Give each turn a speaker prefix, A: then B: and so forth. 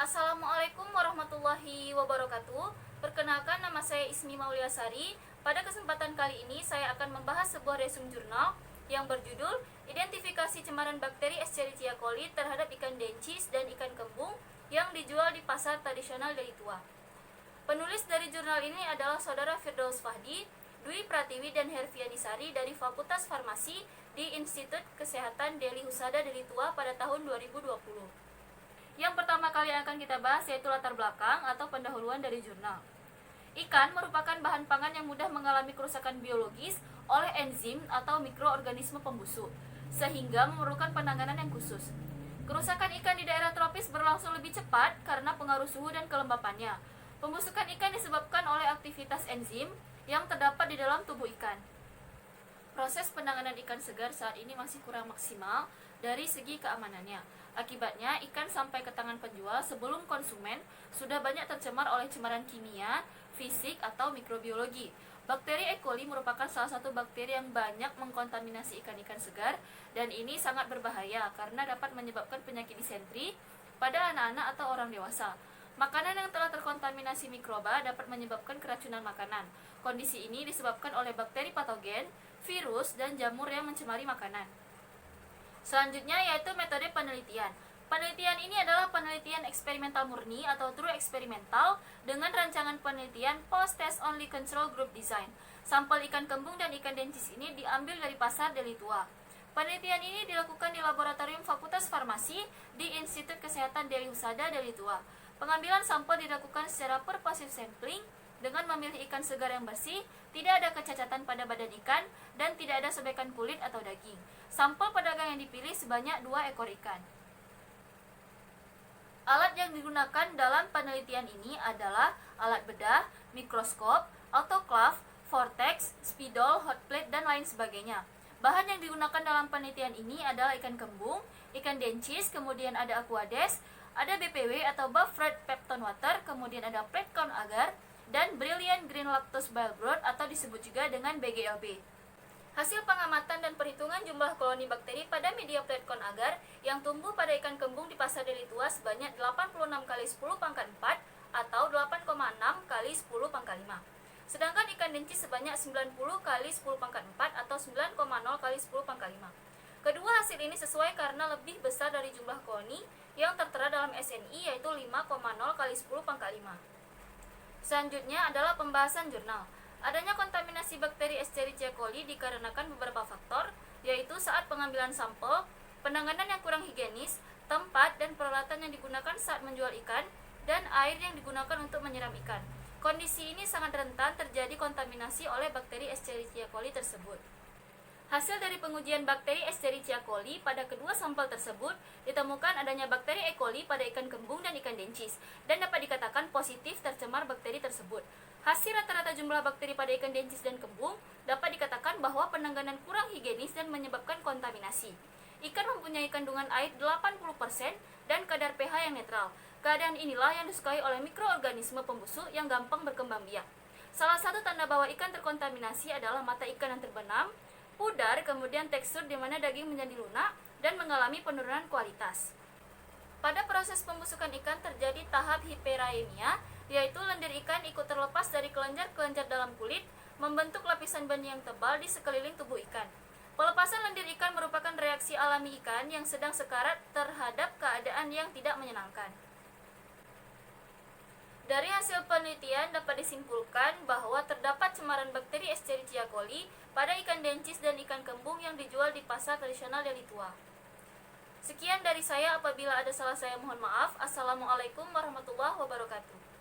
A: Assalamualaikum warahmatullahi wabarakatuh. Perkenalkan, nama saya Ismi Mauliasari. Pada kesempatan kali ini saya akan membahas sebuah resume jurnal yang berjudul Identifikasi Cemaran Bakteri Escherichia coli terhadap ikan dencis dan ikan kembung yang dijual di pasar tradisional Deli Tua. Penulis dari jurnal ini adalah Saudara Firdaus Fahdi, Dwi Pratiwi dan Hervianisari dari Fakultas Farmasi di Institut Kesehatan Deli Husada Deli Tua pada tahun 2020. Yang pertama kali akan kita bahas yaitu latar belakang atau pendahuluan dari jurnal. Ikan merupakan bahan pangan yang mudah mengalami kerusakan biologis oleh enzim atau mikroorganisme pembusuk, sehingga memerlukan penanganan yang khusus. Kerusakan ikan di daerah tropis berlangsung lebih cepat karena pengaruh suhu dan kelembapannya. Pembusukan ikan disebabkan oleh aktivitas enzim yang terdapat di dalam tubuh ikan. Proses penanganan ikan segar saat ini masih kurang maksimal dari segi keamanannya. Akibatnya, ikan sampai ke tangan penjual sebelum konsumen sudah banyak tercemar oleh cemaran kimia, fisik, atau mikrobiologi. Bakteri E. coli merupakan salah satu bakteri yang banyak mengkontaminasi ikan-ikan segar, dan ini sangat berbahaya karena dapat menyebabkan penyakit disentri pada anak-anak atau orang dewasa. Makanan yang telah terkontaminasi mikroba dapat menyebabkan keracunan makanan. Kondisi ini disebabkan oleh bakteri patogen, virus, dan jamur yang mencemari makanan. Selanjutnya yaitu metode penelitian. Penelitian ini adalah penelitian eksperimental murni atau true eksperimental dengan rancangan penelitian post-test only control group design. Sampel ikan kembung dan ikan dencis ini diambil dari pasar Deli Tua. Penelitian ini dilakukan di laboratorium Fakultas Farmasi di Institut Kesehatan Deli Husada Deli Tua. Pengambilan sampel dilakukan secara pervasive sampling dengan memilih ikan segar yang bersih, tidak ada kecacatan pada badan ikan, dan tidak ada sobekan kulit atau daging. Sampel pedagang yang dipilih sebanyak 2 ekor ikan. Alat yang digunakan dalam penelitian ini adalah alat bedah, mikroskop, autoclave, vortex, spidol, hot plate, dan lain sebagainya. Bahan yang digunakan dalam penelitian ini adalah ikan kembung, ikan dencis, kemudian ada aquades, ada BPW atau buffered peptone water, kemudian ada platecone agar, dan Brilliant Green Lactose Bile Broth atau disebut juga dengan BGLB. Hasil pengamatan dan perhitungan jumlah koloni bakteri pada media platecone agar yang tumbuh pada ikan kembung di pasar Deli Tua sebanyak 86 kali 10 pangkat 4 atau 8,6 kali 10 pangkat 5. Sedangkan ikan dencis sebanyak 90 kali 10 pangkat 4 atau 9,0 kali 10 pangkat 5. Kedua hasil ini sesuai karena lebih besar dari jumlah koloni yang tertera dalam SNI yaitu 5,0 kali 10 pangkat 5. Selanjutnya adalah pembahasan jurnal. Adanya kontaminasi bakteri Escherichia coli dikarenakan beberapa faktor, yaitu saat pengambilan sampel, penanganan yang kurang higienis, tempat dan peralatan yang digunakan saat menjual ikan, dan air yang digunakan untuk menyiram ikan. Kondisi ini sangat rentan terjadi kontaminasi oleh bakteri Escherichia coli tersebut. Hasil dari pengujian bakteri Escherichia coli pada kedua sampel tersebut ditemukan adanya bakteri E. coli pada ikan kembung dan ikan dencis dan dapat dikatakan positif tercemar bakteri tersebut. Hasil rata-rata jumlah bakteri pada ikan dencis dan kembung dapat dikatakan bahwa penanganan kurang higienis dan menyebabkan kontaminasi. Ikan mempunyai kandungan air 80% dan kadar pH yang netral. Keadaan inilah yang disukai oleh mikroorganisme pembusuk yang gampang berkembang biak. Salah satu tanda bahwa ikan terkontaminasi adalah mata ikan yang terbenam, pudar, kemudian tekstur di mana daging menjadi lunak dan mengalami penurunan kualitas. Pada proses pembusukan ikan terjadi tahap hiperaemia, yaitu lendir ikan ikut terlepas dari kelenjar-kelenjar dalam kulit, membentuk lapisan benih yang tebal di sekeliling tubuh ikan. Pelepasan lendir ikan merupakan reaksi alami ikan yang sedang sekarat terhadap keadaan yang tidak menyenangkan. Dari hasil penelitian dapat disimpulkan bahwa terdapat cemaran bakteri Escherichia coli pada ikan dencis dan ikan kembung yang dijual di pasar tradisional Deli Tua. Sekian dari saya, apabila ada salah saya mohon maaf. Assalamualaikum warahmatullahi wabarakatuh.